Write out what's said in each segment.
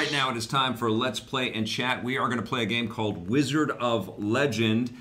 right now it is time for Let's Play and Chat. We are going to play a game called Wizard of Legend.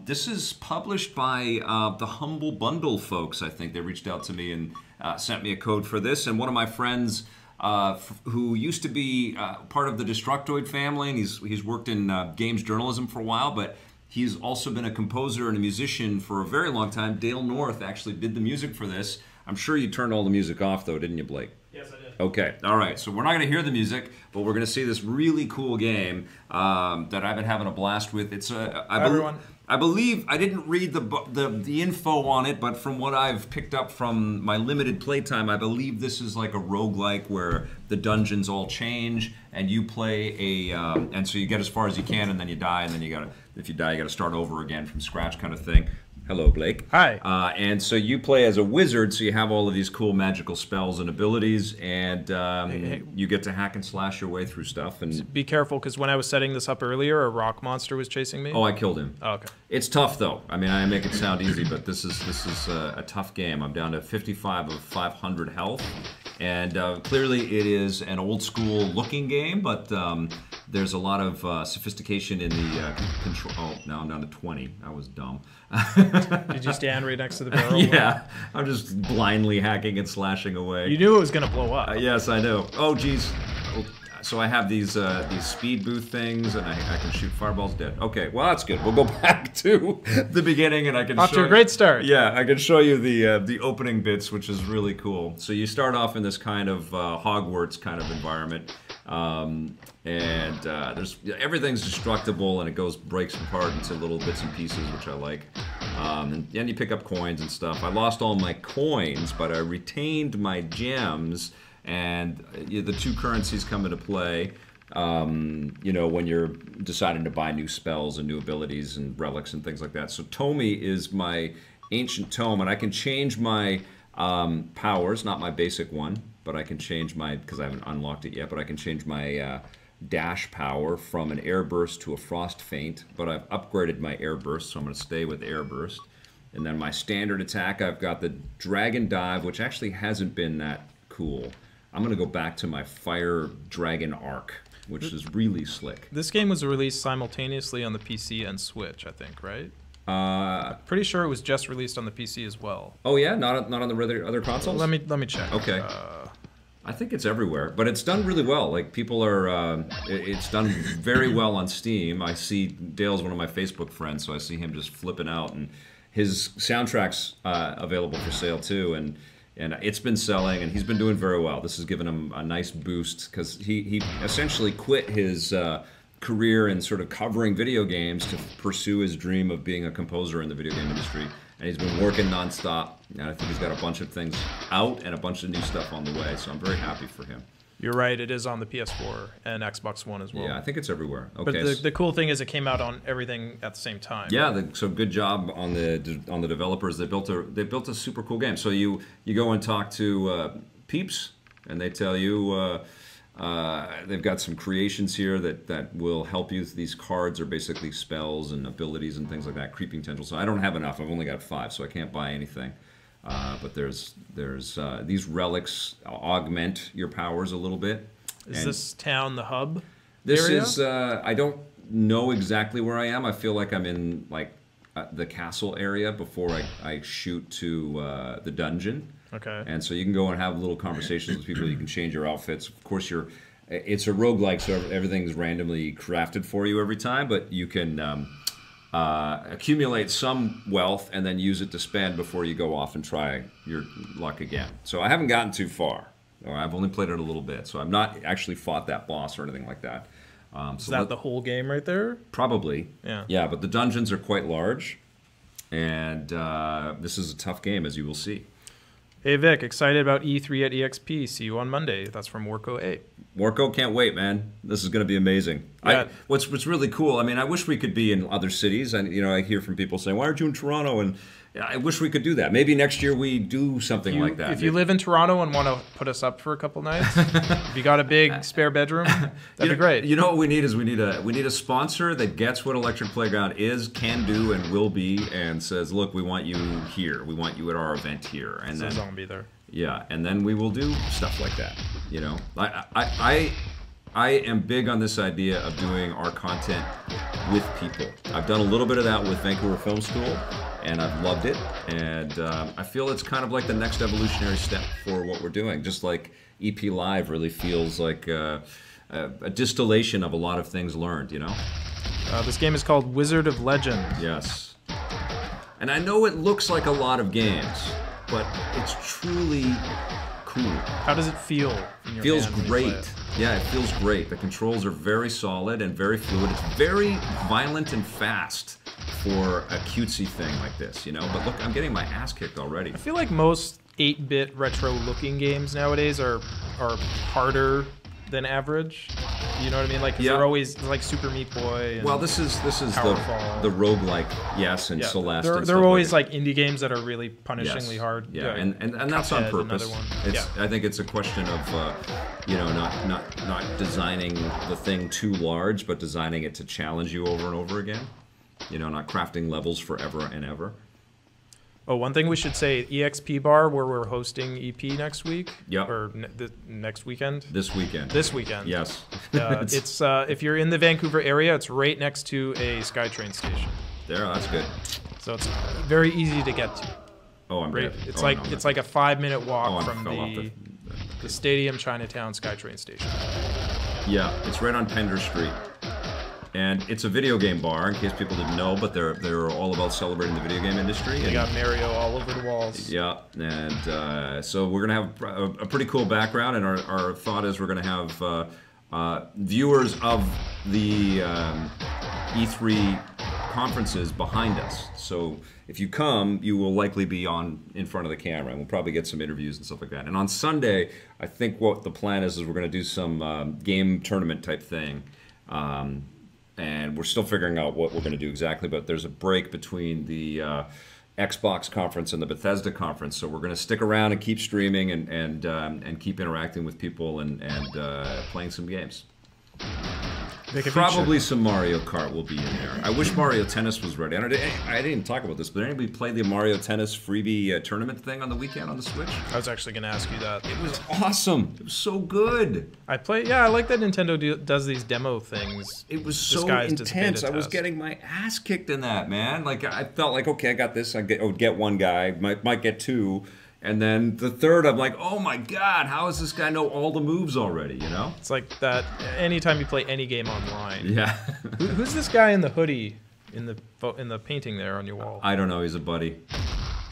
This is published by the Humble Bundle folks, I think. They reached out to me and sent me a code for this. And one of my friends who used to be part of the Destructoid family, and he's worked in games journalism for a while, but he's also been a composer and a musician for a very long time. Dale North actually did the music for this. I'm sure you turned all the music off, though, didn't you, Blake? Yes, I did. Okay, all right. So we're not going to hear the music, but we're going to see this really cool game that I've been having a blast with. It's I believe I didn't read the info on it, but from what I've picked up from my limited playtime, I believe this is like a roguelike where the dungeons all change, and you play and so you get as far as you can, and then you die, and then if you die, you got to start over again from scratch, kind of thing. Hello, Blake. Hi. And so you play as a wizard, so you have all of these cool magical spells and abilities, and you get to hack and slash your way through stuff. And be careful, because when I was setting this up earlier, a rock monster was chasing me. Oh, I killed him. Oh, okay. It's tough, though. I mean, I make it sound easy, but this is a tough game. I'm down to 55 of 500 health, and clearly it is an old-school looking game, but there's a lot of sophistication in the control. Oh, now I'm down to 20. That was dumb. Did you stand right next to the barrel? Yeah, I'm just blindly hacking and slashing away. You knew it was going to blow up. Yes, I know. Oh, geez. So I have these speed booth things, and I can shoot fireballs dead. Okay, well, that's good. We'll go back to the beginning, and I can off show to a great start. Yeah, I can show you the opening bits, which is really cool. So you start off in this kind of Hogwarts kind of environment, and everything's destructible, and it breaks apart into little bits and pieces, which I like. And you pick up coins and stuff. I lost all my coins, but I retained my gems. And the two currencies come into play, you know, when you're deciding to buy new spells and new abilities and relics and things like that. So Tomi is my ancient tome, and I can change my powers, not my basic one, but I can change my, because I haven't unlocked it yet, but I can change my dash power from an air burst to a frost feint, but I've upgraded my air burst, so I'm going to stay with air burst. And then my standard attack, I've got the dragon dive, which actually hasn't been that cool. I'm going to go back to my Fire Dragon Arc, which is really slick. This game was released simultaneously on the PC and Switch, I think, right? Pretty sure it was just released on the PC as well. Oh yeah, not on the other consoles? Let me check. Okay. I think it's everywhere, but it's done really well. Like, people are, it's done very well on Steam. I see Dale's one of my Facebook friends, so I see him just flipping out, and his soundtrack's available for sale too, and it's been selling, and he's been doing very well. This has given him a nice boost, because he essentially quit his career in sort of covering video games to pursue his dream of being a composer in the video game industry. And he's been working nonstop, and I think he's got a bunch of things out and a bunch of new stuff on the way, so I'm very happy for him. You're right, it is on the PS4 and Xbox One as well. Yeah, I think it's everywhere. Okay. But the cool thing is it came out on everything at the same time. Yeah, so good job on the developers. They built a super cool game. So you go and talk to peeps, and they tell you they've got some creations here that will help you. These cards are basically spells and abilities and things like that. Creeping tendrils. So I don't have enough. I've only got 5, so I can't buy anything. But there's these relics augment your powers a little bit. Is this town the hub This area? is, I don't know exactly where I am. I feel like I'm in like the castle area before I shoot to the dungeon. Okay. And so you can go and have little conversations with people. You can change your outfits. Of course, it's a roguelike, so everything's randomly crafted for you every time, but you can accumulate some wealth and then use it to spend before you go off and try your luck again. So I haven't gotten too far. I've only played it a little bit, so I've not actually fought that boss or anything like that. Is that the whole game right there? Probably. Yeah. Yeah, but the dungeons are quite large, and this is a tough game, as you will see. Hey Vic, excited about E3 at EXP. See you on Monday. That's from Warco 8. Warco, can't wait, man. This is going to be amazing. Yeah. What's really cool, I mean, I wish we could be in other cities. And, you know, I hear from people saying, why aren't you in Toronto? And I wish we could do that. Maybe next year we do something like that. If you live in Toronto and want to put us up for a couple nights, if you got a big spare bedroom, that'd be great. You know what we need is we need a sponsor that gets what Electric Playground is, can do, and will be, and says, look, we want you here. We want you at our event here. And So then I'll be there. Yeah, and then we will do stuff like that. You know, I am big on this idea of doing our content with people. I've done a little bit of that with Vancouver Film School, and I've loved it. And I feel it's kind of like the next evolutionary step for what we're doing. Just like EP Live really feels like a distillation of a lot of things learned, you know? This game is called Wizard of Legend. Yes. And I know it looks like a lot of games, but it's truly cool. How does it feel in your Feels hand when you play great. it? Yeah, it feels great. The controls are very solid and very fluid. It's very violent and fast for a cutesy thing like this, you know? But look, I'm getting my ass kicked already. I feel like most 8-bit retro-looking games nowadays are harder than average. You know what I mean? Like, 'cause they're always like Super Meat Boy. And Well, this is the Powerful. roguelike, yes, and Celeste. They're and stuff always like like indie games that are really punishingly hard. Yeah, and that's on Cuphead, purpose. another one. It's I think it's a question of you know, not designing the thing too large, but designing it to challenge you over and over again. You know, not crafting levels forever and ever. Oh, one thing we should say, EXP Bar, where we're hosting EP next week. Yep. Or next weekend. This weekend. This weekend. Yes. It's if you're in the Vancouver area, it's right next to a SkyTrain station. There, that's good. So it's very easy to get to. Oh, I'm Right? dead. It's Oh, like no, it's like a 5-minute walk I from fell off the Stadium Chinatown SkyTrain station. Yeah, it's right on Pender Street. And it's a video game bar, in case people didn't know, but they're all about celebrating the video game industry. They and, got Mario all over the walls. Yeah, and so we're going to have a pretty cool background, and our thought is we're going to have viewers of the E3 conferences behind us. So if you come, you will likely be in front of the camera, and we'll probably get some interviews and stuff like that. And on Sunday, I think what the plan is we're going to do some game tournament type thing. And we're still figuring out what we're going to do exactly, but there's a break between the Xbox conference and the Bethesda conference, so we're going to stick around and keep streaming and keep interacting with people and playing some games. Probably some Mario Kart will be in there. I wish Mario Tennis was ready. I didn't even talk about this, but did anybody play the Mario Tennis freebie tournament thing on the weekend on the Switch? I was actually going to ask you that. It was awesome. It was so good. I like that Nintendo does these demo things. It was so intense. I was getting my ass kicked in that, man. Like, I felt like, okay, I got this. I would get one guy, might get two. And then the third, I'm like, oh my god, how does this guy know all the moves already, you know? It's like that anytime you play any game online. Yeah. Who's this guy in the hoodie in the painting there on your wall? I don't know, he's a buddy.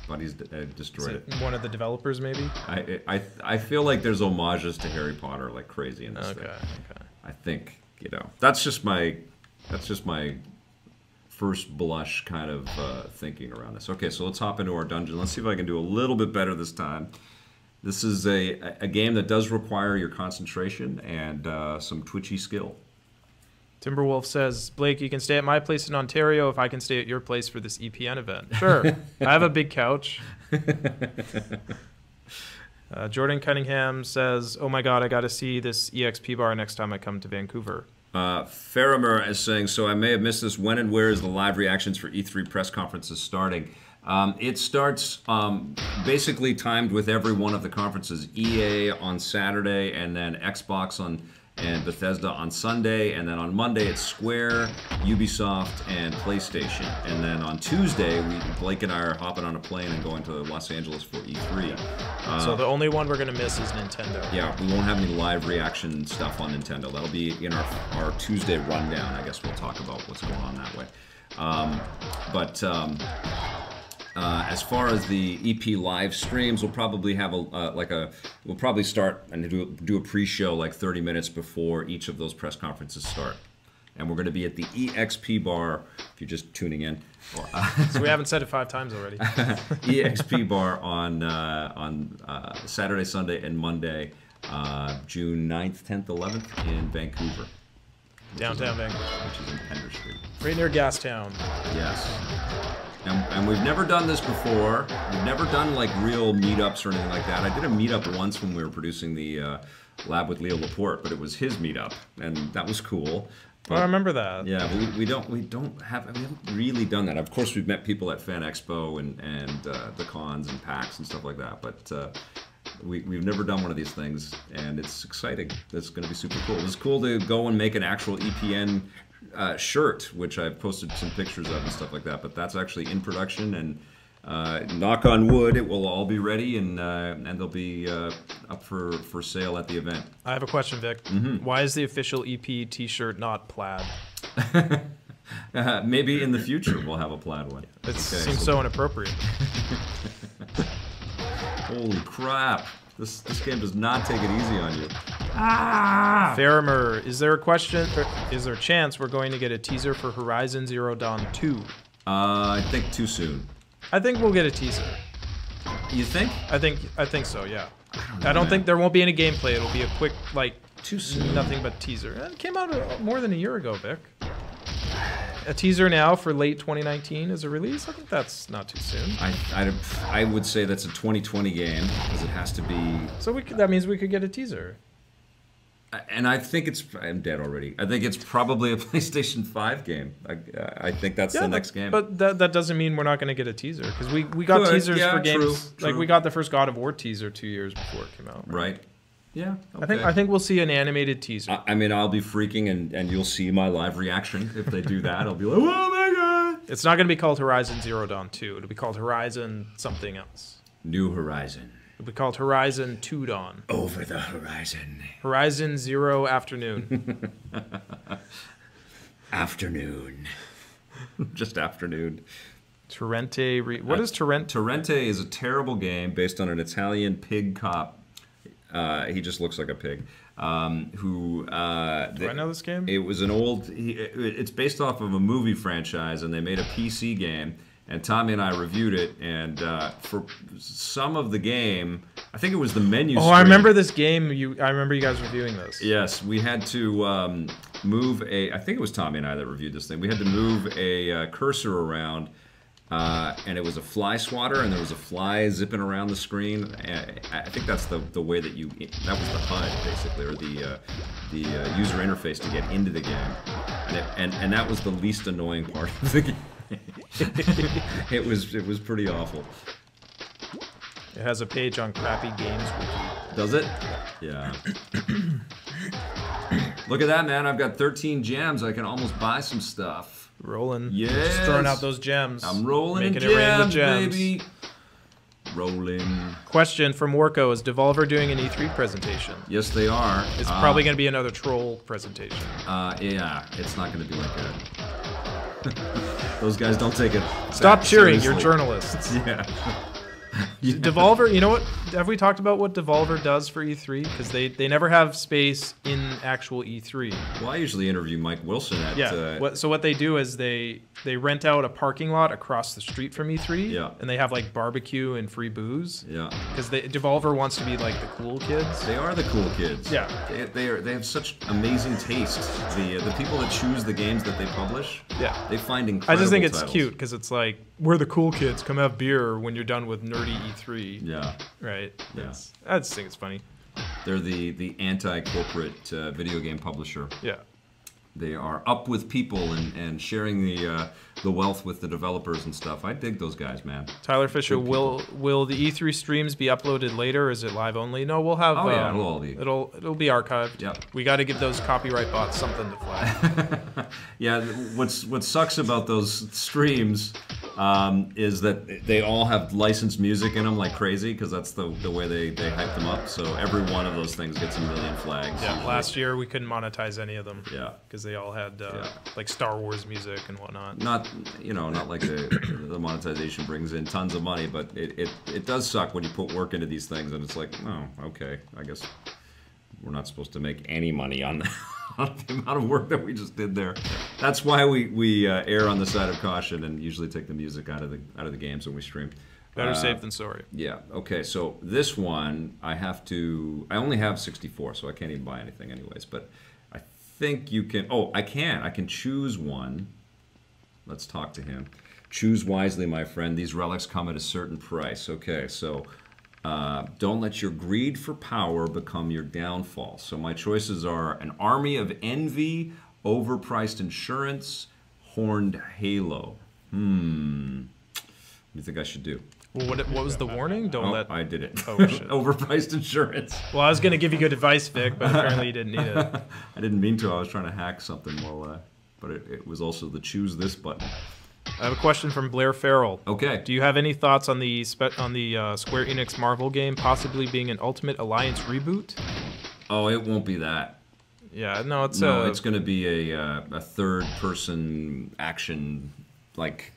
Buddy's destroyed it. One of the developers, maybe? I feel like there's homages to Harry Potter like crazy in this thing. Okay. I think, you know, that's just my first blush kind of thinking around this. Okay, so let's hop into our dungeon. Let's see if I can do a little bit better this time. This is a game that does require your concentration and some twitchy skill. Timberwolf says, Blake, you can stay at my place in Ontario if I can stay at your place for this EPN event. Sure. I have a big couch. Jordan Cunningham says, oh my god, I got to see this EXP bar next time I come to Vancouver. Faramer is saying, so I may have missed this. When and where is the live reactions for E3 press conferences starting? It starts basically timed with every one of the conferences. EA on Saturday, and then Xbox and Bethesda on Sunday, and then on Monday it's Square, Ubisoft, and PlayStation. And then on Tuesday, Blake and I are hopping on a plane and going to Los Angeles for E3. So the only one we're going to miss is Nintendo. Yeah, we won't have any live reaction stuff on Nintendo. That'll be in our Tuesday rundown. I guess we'll talk about what's going on that way. As far as the EP live streams, we'll probably have we'll probably start and do a pre-show like 30 minutes before each of those press conferences start. And we're going to be at the EXP bar, if you're just tuning in. So we haven't said it 5 times already. EXP bar on Saturday, Sunday, and Monday, June 9th, 10th, 11th in Vancouver. Downtown Vancouver. Which is in Pender Street. Right near Gastown. Yes. And we've never done this before. We've never done like real meetups or anything like that. I did a meetup once when we were producing the Lab with Leo Laporte, but it was his meetup, and that was cool. But, I remember that. Yeah, but we haven't really done that. Of course, we've met people at Fan Expo and the cons and PAX and stuff like that. But We've never done one of these things, and it's exciting. It's going to be super cool. It's cool to go and make an actual EPN shirt, which I've posted some pictures of and stuff like that. But that's actually in production, and knock on wood, it will all be ready, and they'll be up for sale at the event. I have a question, Vic. Why is the official EP T-shirt not plaid? Maybe in the future we'll have a plaid one. It seems so inappropriate. Holy crap! This game does not take it easy on you. Farimer, is there a question? Is there a chance we're going to get a teaser for Horizon Zero Dawn 2? I think too soon. I think we'll get a teaser. You think? I think so. Yeah. I don't think there won't be any gameplay. It'll be a quick, like, too soon. Nothing but teaser. It came out more than a year ago, Vic. A teaser now for late 2019 as a release? I think that's not too soon. I would say that's a 2020 game, because it has to be... So that means we could get a teaser. And I think it's... I'm dead already. I think it's probably a PlayStation 5 game. I think that's the next game. But that doesn't mean we're not going to get a teaser, because we got teasers for games... True. Like, we got the first God of War teaser 2 years before it came out. Right. Yeah. Okay. I think we'll see an animated teaser. I mean, I'll be freaking, and you'll see my live reaction if they do that. I'll be like, oh my god! It's not going to be called Horizon Zero Dawn 2. It'll be called Horizon something else. New Horizon. It'll be called Horizon 2 Dawn. Over the horizon. Horizon Zero Afternoon. Afternoon. Just afternoon. Torrente. What is Torrente? Torrente is a terrible game based on an Italian pig cop. He just looks like a pig. Do I know this game? It was an old... it's based off of a movie franchise, and they made a PC game. And Tommy and I reviewed it, and for some of the game, I think it was the menu screen. I remember this game. I remember you guys reviewing this. Yes, we had to move I think it was Tommy and I that reviewed this thing. We had to move a cursor around, and it was a fly swatter, and there was a fly zipping around the screen. I think that's the way that that was the HUD, basically, or the user interface to get into the game. And that was the least annoying part of the game. It was pretty awful. It has a page on Crappy Games Wiki. Does it? Yeah. Look at that, man. I've got 13 gems. I can almost buy some stuff. Rolling. Yes. Just throwing out those gems. I'm rolling Making gems, it rain with gems. baby. Rolling. Question from Warco. Is Devolver doing an E3 presentation? Yes, they are. It's probably going to be another troll presentation. Yeah. It's not going to be like that. Those guys don't take it. Stop cheering, seriously. you're journalists. Yeah. Devolver, you know what? Have we talked about what Devolver does for E3? Because they never have space in actual E3. Well, I usually interview Mike Wilson at... So what they do is they rent out a parking lot across the street from E3. Yeah. And they have like barbecue and free booze. Yeah. Because Devolver wants to be like the cool kids. They are the cool kids. Yeah. They have such amazing taste. The people that choose the games that they publish. Yeah. They find incredible I just think it's titles. cute because it's like, we're the cool kids. Come have beer when you're done with nerdy E3. Yeah. Right. Yeah. I just think it's funny. They're the anti-corporate video game publisher. Yeah. They are up with people and sharing the wealth with the developers and stuff. I dig those guys, man. Tyler Fisher, will the E3 streams be uploaded later, or is it live only? No, we'll have. Oh yeah, it'll all be. It'll be archived. Yep. We got to give those copyright bots something to flag. Yeah. What sucks about those streams is that they all have licensed music in them like crazy, because that's the way they hype them up. So every one of those things gets a million flags. Yeah. usually. Last year we couldn't monetize any of them. Yeah. Because they all had like Star Wars music and whatnot. Not like the monetization brings in tons of money, but it does suck when you put work into these things and it's like, oh, okay, I guess we're not supposed to make any money on the amount of work that we just did there. That's why we err on the side of caution and usually take the music out of the games when we stream. Better safe than sorry. Yeah. Okay. So this one I only have 64, so I can't even buy anything anyways. But I think you can. Oh, I can. I can choose one. Let's talk to him. Choose wisely, my friend. These relics come at a certain price. Okay, so don't let your greed for power become your downfall. So my choices are an army of envy, overpriced insurance, horned halo. What do you think I should do? Well, what was the warning? Don't let. I did it. Oh shit. Overpriced insurance. Well, I was gonna give you good advice, Vic, but apparently you didn't need it. I didn't mean to. I was trying to hack something but it was also the choose this button. I have a question from Blair Farrell. Okay. Do you have any thoughts on the Square Enix Marvel game possibly being an Ultimate Alliance reboot? Oh, it won't be that. Yeah, no, it's going to be a third-person action, like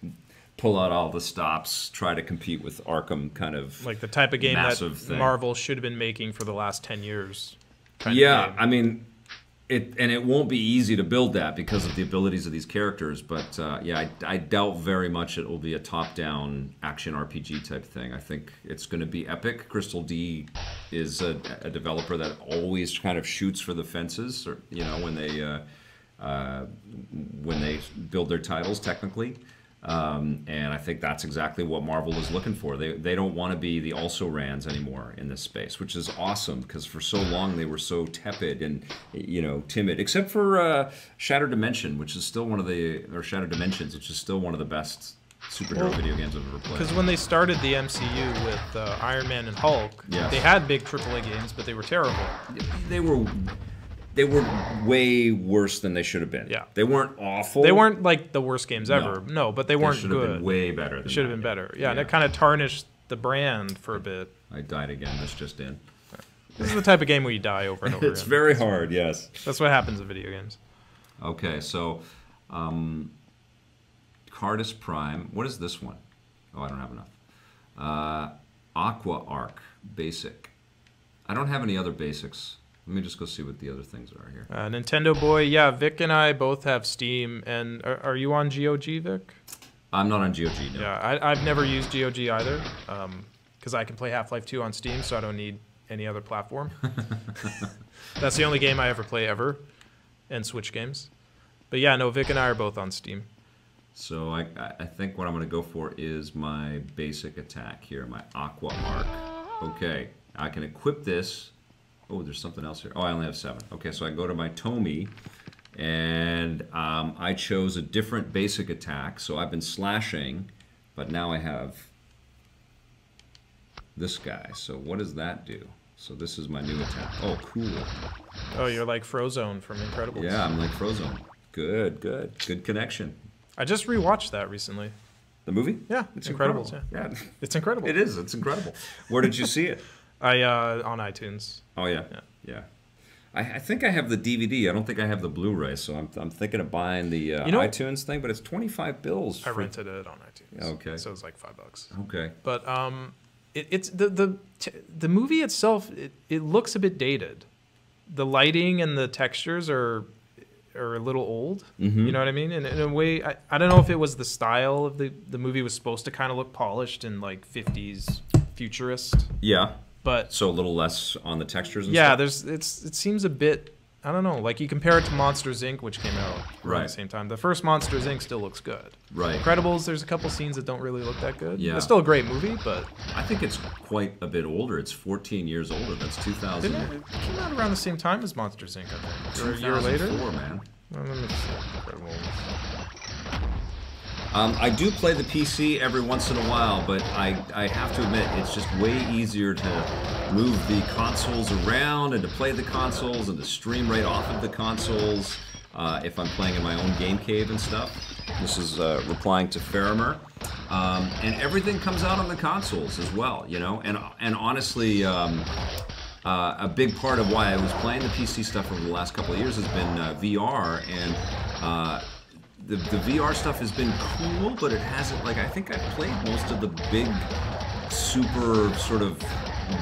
pull out all the stops, try to compete with Arkham, kind of like the type of game that thing. Marvel should have been making for the last 10 years. Yeah, I mean. It won't be easy to build that because of the abilities of these characters, but yeah, I doubt very much it will be a top-down action RPG type thing. I think it's going to be epic. Crystal D is a developer that always kind of shoots for the fences, or when they build their titles technically. And I think that's exactly what Marvel is looking for. They don't want to be the also-rans anymore in this space, which is awesome because for so long they were so tepid and timid, except for Shattered Dimension, which is still Shattered Dimensions, which is still one of the best superhero video games I've ever played. Because when they started the MCU with Iron Man and Hulk, they had big AAA games, but they were terrible. They were way worse than they should have been. Yeah. They weren't awful. They weren't like the worst games ever. No, but they weren't good. They should have been way better. They should have been better. Yeah, and it kind of tarnished the brand for a bit. I died again. This just in. This is the type of game where you die over and over It's very hard, yes. That's what happens in video games. Okay, so Cardus Prime. What is this one? Oh, I don't have enough. Aqua Arc Basic. I don't have any other basics. Let me just go see what the other things are here. Nintendo Boy, yeah, Vic and I both have Steam. And are you on GOG, Vic? I'm not on GOG, no. Yeah, I've never used GOG either, because I can play Half-Life 2 on Steam, so I don't need any other platform. That's the only game I ever play ever, and Switch games. But yeah, no, Vic and I are both on Steam. So I think what I'm going to go for is my basic attack here, my Aqua Arc. Okay, I can equip this. Oh, there's something else here. Oh, I only have 7. Okay, so I go to my Tomy, and I chose a different basic attack. So I've been slashing, but now I have this guy. So what does that do? So this is my new attack. Oh, cool. Oh, you're like Frozone from Incredibles. Yeah, I'm like Frozone. Good, good. Good connection. I just rewatched that recently. The movie? Yeah, it's Incredibles. Incredible. Yeah. It's incredible. It is. It's incredible. Where did you see it? On iTunes. Oh yeah, yeah. I think I have the DVD. I don't think I have the Blu-ray, so I'm thinking of buying the iTunes thing. But it's $25. I rented it on iTunes. Okay. So it's like $5. Okay. But it's the movie itself. It looks a bit dated. The lighting and the textures are a little old. Mm-hmm. You know what I mean? And in a way, I don't know if it was the style of the movie was supposed to kind of look polished and like 50s futurist. Yeah. But so a little less on the textures and stuff? Yeah, it seems a bit, I don't know, like you compare it to Monsters, Inc., which came out around the same time. The first Monsters, Inc. still looks good. Right. Incredibles, there's a couple scenes that don't really look that good. Yeah. It's still a great movie, but... I think it's quite a bit older. It's 14 years older. That's 2000. It came out around the same time as Monsters, Inc., I think. Or a year later? 2004, man. Let me see. Incredibles. I do play the PC every once in a while, but I have to admit, it's just way easier to move the consoles around and to play the consoles and to stream right off of the consoles if I'm playing in my own game cave and stuff. This is replying to Farimer. And everything comes out on the consoles as well, And honestly, a big part of why I was playing the PC stuff over the last couple of years has been VR, and the VR stuff has been cool, but it hasn't, I think I've played most of the big, super sort of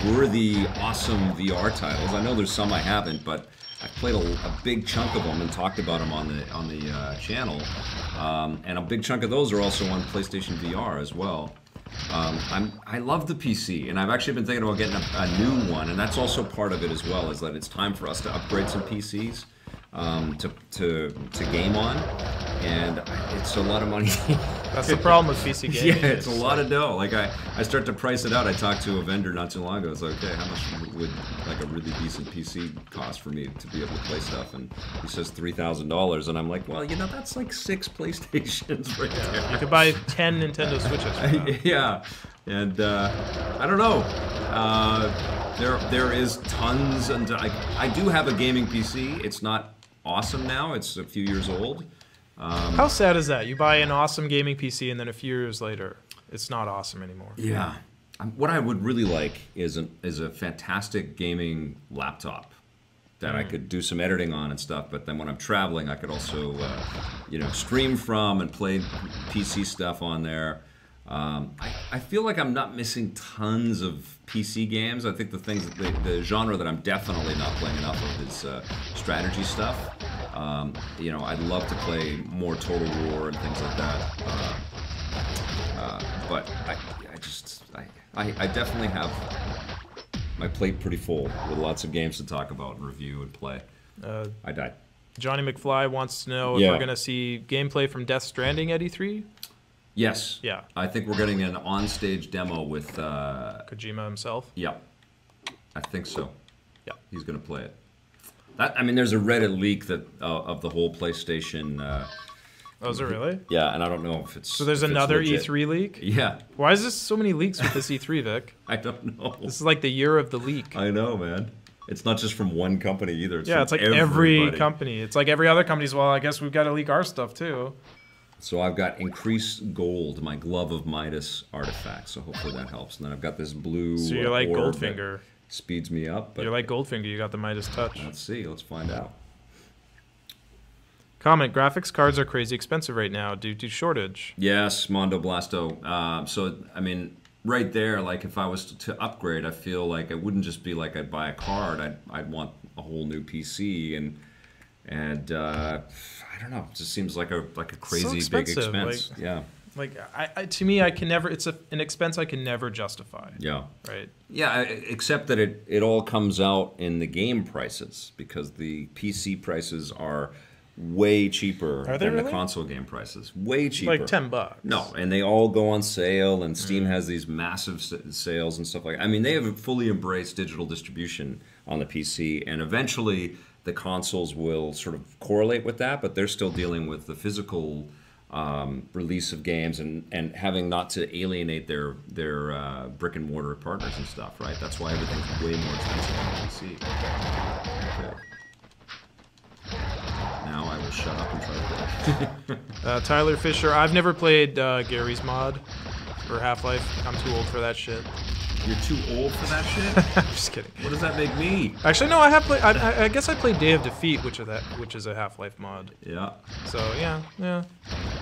worthy, awesome VR titles. I know there's some I haven't, but I've played a big chunk of them and talked about them on the channel. And a big chunk of those are also on PlayStation VR as well. I love the PC, and I've actually been thinking about getting a new one, and that's also part of it as well, is that it's time for us to upgrade some PCs to game on, and it's a lot of money. That's the problem with PC gaming. Yeah, it's a lot of dough. I start to price it out. I talked to a vendor not too long ago. It's like, okay, how much would a really decent PC cost for me to be able to play stuff? And he says $3,000, and I'm like, well, that's like 6 PlayStations right there. You could buy 10 Nintendo Switches for that. Yeah. And I don't know. There is tons, and I do have a gaming PC. It's not awesome now. It's a few years old. How sad is that? You buy an awesome gaming PC and then a few years later, it's not awesome anymore. Yeah. What I would really like is a fantastic gaming laptop that I could do some editing on and stuff. But then when I'm traveling, I could also, stream from and play PC stuff on there. I feel like I'm not missing tons of PC games. I think the genre that I'm definitely not playing enough of is strategy stuff. I'd love to play more Total War and things like that. But I definitely have my plate pretty full with lots of games to talk about and review and play. I died. Johnny McFly wants to know if we're going to see gameplay from Death Stranding at E3. Yes. Yeah. I think we're getting an on-stage demo with... Kojima himself? Yeah. I think so. Yeah. He's going to play it. There's a Reddit leak of the whole PlayStation... Oh, is it really? Yeah, and I don't know if it's... So there's another E3 leak? Yeah. Why is there so many leaks with this E3, Vic? I don't know. This is like the year of the leak. I know, man. It's not just from one company either. It's like every company. It's like every other company's, well, I guess we've got to leak our stuff too. So I've got Increased Gold, my Glove of Midas artifact, so hopefully that helps. And then I've got this blue So you're like orb Goldfinger. Speeds me up. But you're like Goldfinger, you got the Midas touch. Let's see, let's find out. Comment, graphics cards are crazy expensive right now due to shortage. Yes, Mondo Blasto. Right there, like if I was to upgrade, I feel like it wouldn't just be like I'd buy a card. I'd want a whole new PC and I don't know. It just seems like a crazy big expense. To me, I can never. It's an expense I can never justify. Yeah. Right. Yeah, except that it all comes out in the game prices because the PC prices are way cheaper than the console game prices. Way cheaper. Like $10. No, and they all go on sale, and Steam has these massive sales and stuff like that. I mean, they have fully embraced digital distribution on the PC, and eventually the consoles will sort of correlate with that, but they're still dealing with the physical release of games and having not to alienate their brick and mortar partners and stuff, right? That's why everything's way more expensive on the PC. Okay. Now I will shut up and try to play. Tyler Fisher, I've never played Gary's mod for Half-Life. I'm too old for that shit. You're too old for that shit? I'm just kidding. What does that make me? Actually, no. I have played. I guess I played Day of Defeat, which is a Half-Life mod. Yeah. So yeah.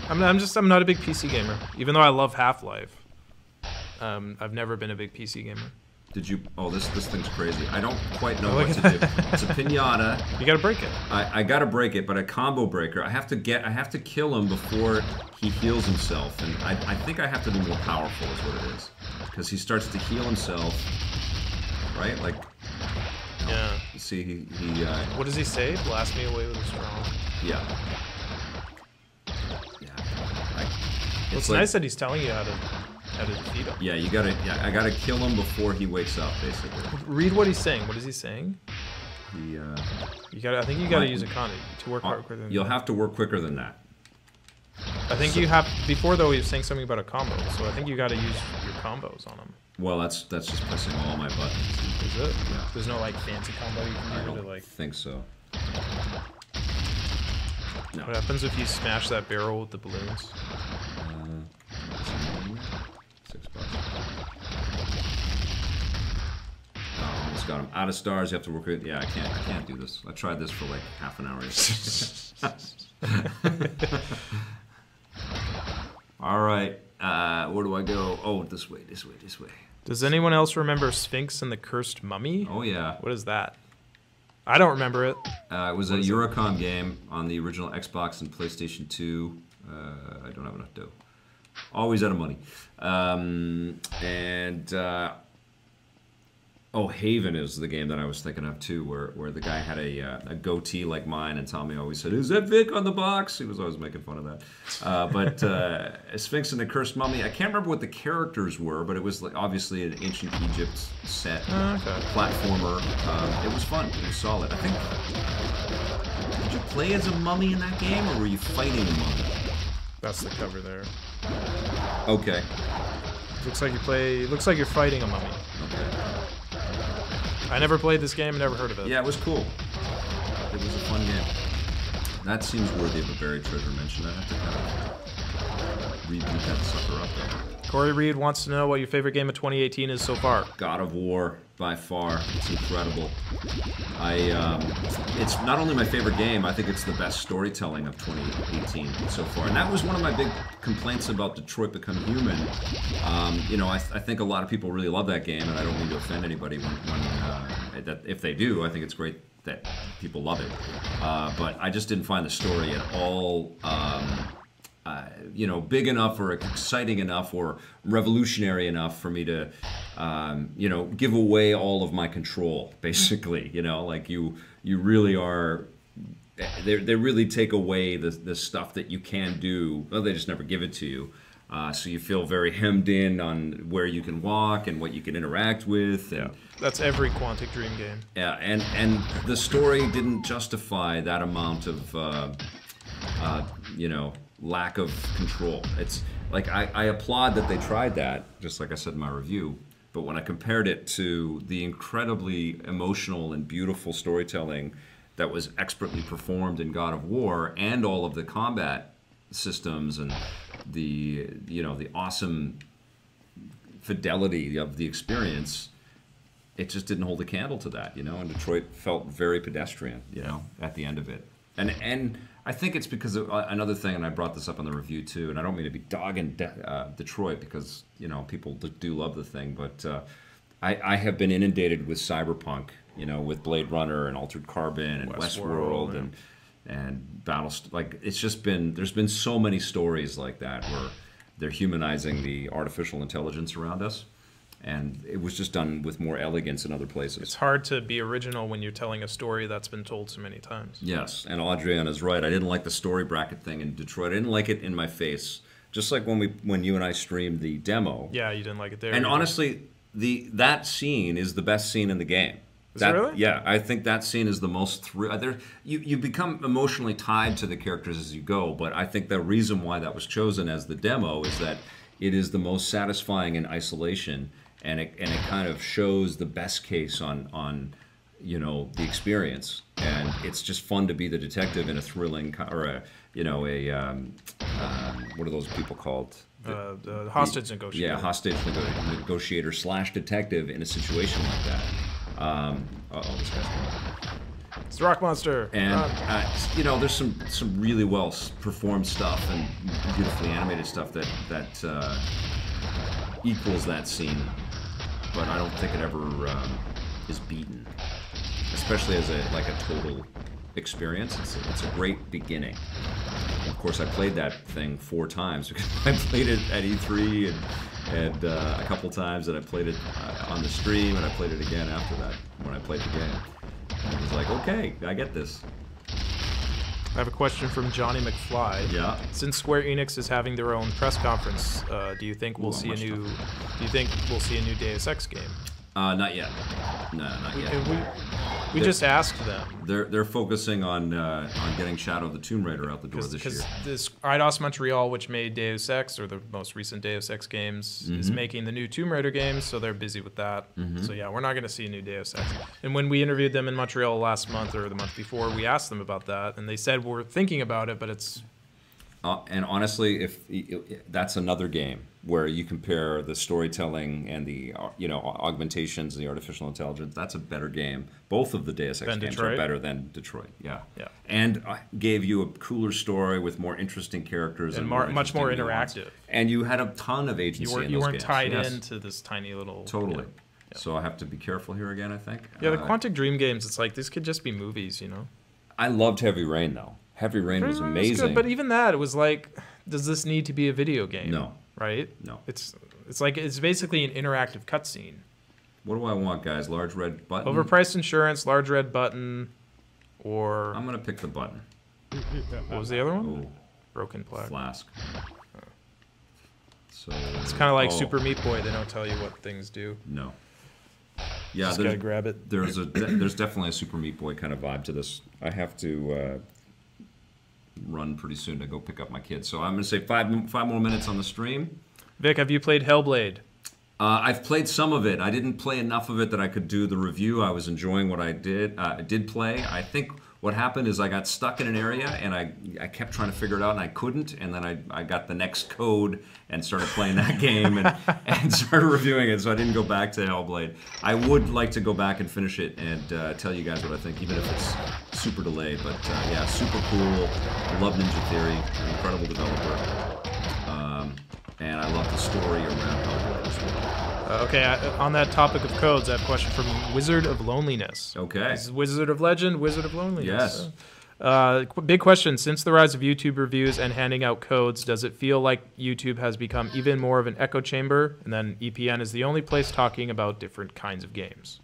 I'm not a big PC gamer, even though I love Half-Life. I've never been a big PC gamer. Did you? Oh, this thing's crazy. I don't quite know what to do. It's a pinata. You gotta break it. I gotta break it, but a combo breaker. I have to kill him before he heals himself, and I think I have to be more powerful, is what it is, because he starts to heal himself, right? Like. Yeah. You see, he. What does he say? Blast me away with a strong. Yeah. It's nice that he's telling you how to defeat him. Yeah, I gotta kill him before he wakes up, basically. Read what he's saying. What is he saying? I think you gotta use a con to work quicker than. You'll have to work quicker than that. I think you have. Before though, he was saying something about a combo, so I think you gotta use your combos on him. Well, that's just pressing all my buttons. Is it? Yeah. There's no like fancy combo you can do I to don't like. think so. No. What happens if you smash that barrel with the balloons? $6. Oh, almost got him. Out of stars, you have to work with. Yeah, I can't do this. I tried this for like half an hour. All right, where do I go? Oh, this way. Does anyone else remember Sphinx and the Cursed Mummy? Oh yeah. What is that? I don't remember it. It was a Eurocom game on the original Xbox and PlayStation 2. I don't have enough dough. Always out of money. Haven is the game that I was thinking of too, where the guy had a goatee like mine, and Tommy always said, "Is that Vic on the box?" He was always making fun of that. But Sphinx and the Cursed Mummy, I can't remember what the characters were, but it was like obviously an ancient Egypt set platformer. It was fun. It was solid. I think. Did you play as a mummy in that game, or were you fighting a mummy? That's the cover there. Okay. Looks like you play. Looks like you're fighting a mummy. Okay. I never played this game. Never heard of it. Yeah, it was cool. It was a fun game. That seems worthy of a buried treasure mention. I have to kind of reboot that sucker up there. Corey Reed wants to know what your favorite game of 2018 is so far. God of War, by far. It's incredible. It's not only my favorite game, I think it's the best storytelling of 2018 so far. And that was one of my big complaints about Detroit Become Human. You know, I think a lot of people really love that game, and I don't mean to offend anybody if they do. I think it's great that people love it. But I just didn't find the story at all you know, big enough or exciting enough or revolutionary enough for me to, you know, give away all of my control, basically. You know, like you really are, they really take away the stuff that you can do. Well, they just never give it to you. So you feel very hemmed in on where you can walk and what you can interact with. And, that's every Quantic Dream game. Yeah, and the story didn't justify that amount of, you know, lack of control. It's like I applaud that they tried that, just like I said in my review, but when I compared it to the incredibly emotional and beautiful storytelling that was expertly performed in God of War, and all of the combat systems and the, you know, the awesome fidelity of the experience, it just didn't hold a candle to that, you know, and Detroit felt very pedestrian, you know, at the end of it. And I think it's because of another thing, and I brought this up in the review too, and I don't mean to be dogging Detroit because, you know, people do love the thing, but I have been inundated with cyberpunk, you know, with Blade Runner and Altered Carbon and Westworld and like, it's just been, there's been so many stories like that where they're humanizing the artificial intelligence around us. And it was just done with more elegance in other places. It's hard to be original when you're telling a story that's been told so many times. Yes, and Adrian is right. I didn't like the story bracket thing in Detroit. I didn't like it in my face. Just like when you and I streamed the demo. Yeah, you didn't like it there. And honestly, that scene is the best scene in the game. Is it really? Yeah, I think that scene is the most you become emotionally tied to the characters as you go, but I think the reason why that was chosen as the demo is that it is the most satisfying in isolation. And it kind of shows the best case on you know, the experience, and it's just fun to be the detective in a thrilling or a, you know, a what are those people called? The hostage negotiator. Yeah, hostage negotiator / detective in a situation like that. Uh-oh, this guy's coming. It's the Rock Monster. And you know, there's some really well performed stuff and beautifully animated stuff that equals that scene. But I don't think it ever is beaten, especially as a total experience. It's a great beginning. And of course, I played that thing 4 times because I played it at E3 and a couple times, and I played it on the stream, and I played it again after that when I played the game. And it was like, okay, I get this. I have a question from Johnny McFly. Yeah. Since Square Enix is having their own press conference, do you think we'll see a new? Do you think we'll see a new Deus Ex game? Not yet. No, not yet. We just asked them. They're focusing on getting Shadow of the Tomb Raider out the door this year. Because Eidos Montreal, which made Deus Ex, or the most recent Deus Ex games, is making the new Tomb Raider games, so they're busy with that. So yeah, we're not going to see a new Deus Ex. And when we interviewed them in Montreal last month or the month before, we asked them about that, and they said we're thinking about it, but it's... and honestly, if that's another game where you compare the storytelling and the augmentations, the artificial intelligence, that's a better game. Both of the Deus Ex games are better than Detroit. Yeah. And gave you a cooler story with more interesting characters and much more interactive. And you had a ton of agency in those games. You weren't tied into this tiny little. Totally. Yeah. So I have to be careful here again, I think. Yeah, the Quantic Dream games, it's like this could just be movies, you know. I loved Heavy Rain though. Heavy Rain was amazing. Good, but even that, it was like, does this need to be a video game? No. Right? No. It's like it's basically an interactive cutscene. What do I want, guys? Large red button? Overpriced insurance, large red button, or... I'm going to pick the button. What was the other one? Ooh. Broken plaque. Flask. So it's kind of like Super Meat Boy. They don't tell you what things do. No. Yeah, just gotta grab it. There's definitely a Super Meat Boy kind of vibe to this. I have to run pretty soon to go pick up my kids. So I'm going to say five more minutes on the stream. Vic, have you played Hellblade? I've played some of it. I didn't play enough of it that I could do the review. I was enjoying what I did play. I think what happened is I got stuck in an area and I kept trying to figure it out and I couldn't. And then I got the next code and started playing that game and started reviewing it. So I didn't go back to Hellblade. I would like to go back and finish it and tell you guys what I think, even if it's super delayed. But yeah, super cool. I love Ninja Theory. Incredible developer. And I love the story around Hellblade as well. Okay, on that topic of codes, I have a question from Wizard of Loneliness. Okay. This is Wizard of Legend, Wizard of Loneliness. Yes. Big question. Since the rise of YouTube reviews and handing out codes, does it feel like YouTube has become even more of an echo chamber, and then EPN is the only place talking about different kinds of games?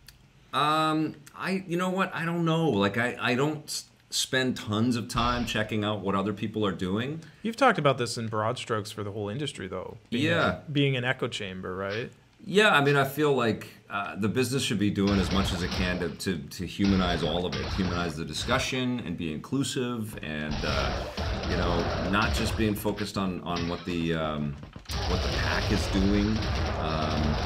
You know what? I don't know. Like, I don't spend tons of time checking out what other people are doing. You've talked about this in broad strokes for the whole industry, though. Being an echo chamber, right? Yeah, I mean, I feel like the business should be doing as much as it can to humanize all of it, humanize the discussion and be inclusive, and you know, not just being focused on what the pack is doing.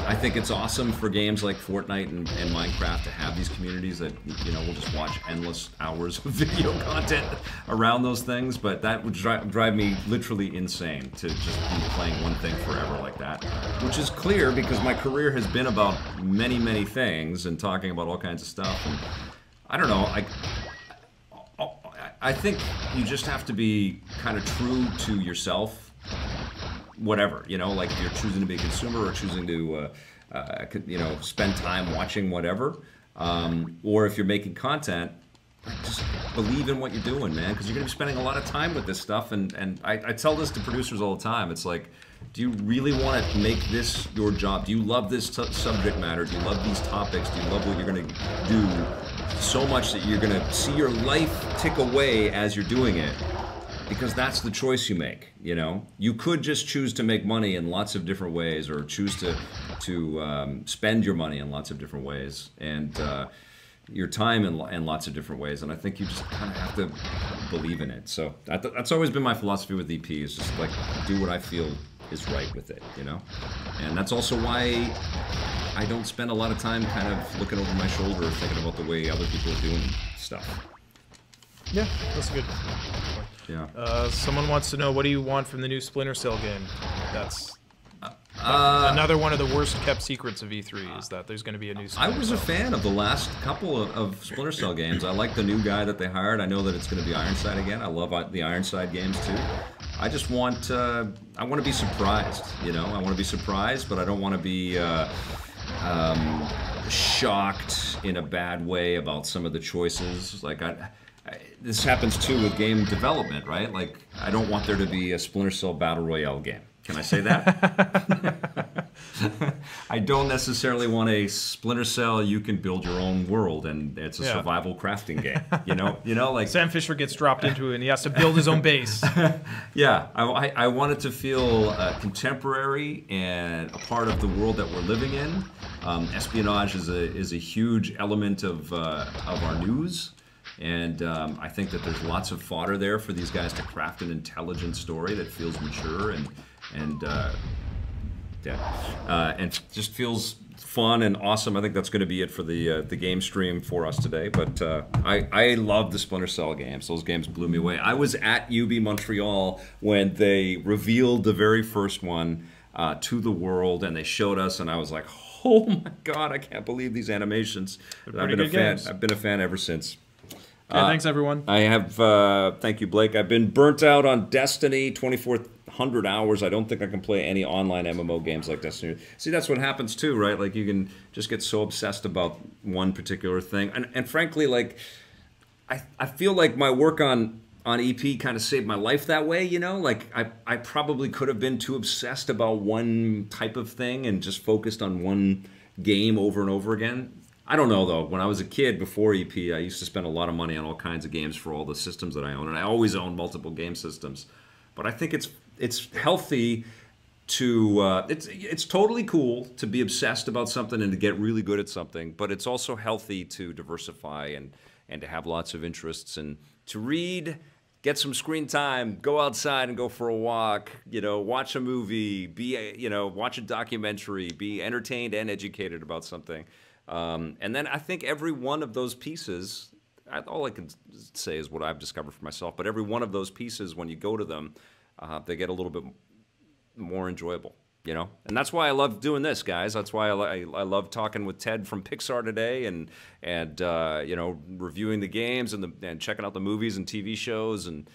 I think it's awesome for games like Fortnite and Minecraft to have these communities that, you know, will just watch endless hours of video content around those things, but that would drive me literally insane to just be playing one thing forever like that, which is clear because my career has been about many, many things and talking about all kinds of stuff. And I don't know, I think you just have to be kind of true to yourself. Whatever, you know, like if you're choosing to be a consumer or choosing to, you know, spend time watching whatever, or if you're making content, just believe in what you're doing, man, because you're going to be spending a lot of time with this stuff. And I tell this to producers all the time. It's like, do you really want to make this your job? Do you love this subject matter? Do you love these topics? Do you love what you're going to do so much that you're going to see your life tick away as you're doing it? Because that's the choice you make, you know? You could just choose to make money in lots of different ways, or choose to spend your money in lots of different ways, and your time in lots of different ways. And I think you just kind of have to believe in it. So that's always been my philosophy with EP, is just like do what I feel is right with it, you know? And that's also why I don't spend a lot of time kind of looking over my shoulder thinking about the way other people are doing stuff. Yeah, that's good. Yeah. Someone wants to know, what do you want from the new Splinter Cell game? That's another one of the worst kept secrets of E3 is that there's going to be a new Splinter I was Cell. a fan of the last couple of Splinter Cell games. I like the new guy that they hired. I know that it's going to be Ironside again. I love the Ironside games too. I just want I want to be surprised, you know? I want to be surprised, but I don't want to be shocked in a bad way about some of the choices. Like this happens too with game development, right? Like, I don't want there to be a Splinter Cell Battle Royale game. Can I say that? I don't necessarily want a Splinter Cell you can build your own world and it's a survival crafting game. You know, like Sam Fisher gets dropped into it and he has to build his own base. Yeah, I want it to feel contemporary and a part of the world that we're living in. Espionage is a huge element of our news. And I think that there's lots of fodder there for these guys to craft an intelligent story that feels mature and just feels fun and awesome. I think that's going to be it for the game stream for us today. But I love the Splinter Cell games. Those games blew me away. I was at UB Montreal when they revealed the very first one to the world, and they showed us, and I was like, oh my God, I can't believe these animations. I've been a fan. I've been a fan ever since. Okay, thanks, everyone. I have, thank you, Blake. I've been burnt out on Destiny, 2,400 hours. I don't think I can play any online MMO games like Destiny. See, that's what happens too, right? Like, you can just get so obsessed about one particular thing. And frankly, like, I feel like my work on EP kind of saved my life that way, you know? Like, I probably could have been too obsessed about one type of thing and just focused on one game over and over again. I don't know, though. When I was a kid, before EP, I used to spend a lot of money on all kinds of games for all the systems that I own, and I always own multiple game systems. But I think it's healthy to it's totally cool to be obsessed about something and to get really good at something, but it's also healthy to diversify and to have lots of interests and to read get some screen time, go outside and go for a walk, watch a movie, watch a documentary, be entertained and educated about something. And then I think every one of those pieces, all I can say is what I've discovered for myself, but every one of those pieces, when you go to them, they get a little bit more enjoyable. And that's why I love doing this, guys. That's why I love talking with Ted from Pixar today, and reviewing the games and checking out the movies and TV shows and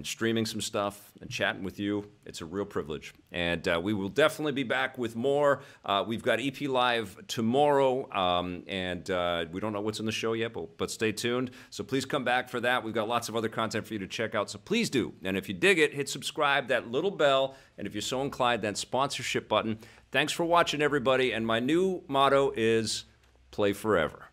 streaming some stuff and chatting with you. It's a real privilege. And we will definitely be back with more. We've got EP Live tomorrow, and we don't know what's in the show yet, but stay tuned. So please come back for that. We've got lots of other content for you to check out, so please do. And if you dig it, hit subscribe, that little bell, and if you're so inclined, that sponsorship button. Thanks for watching, everybody. And my new motto is play forever.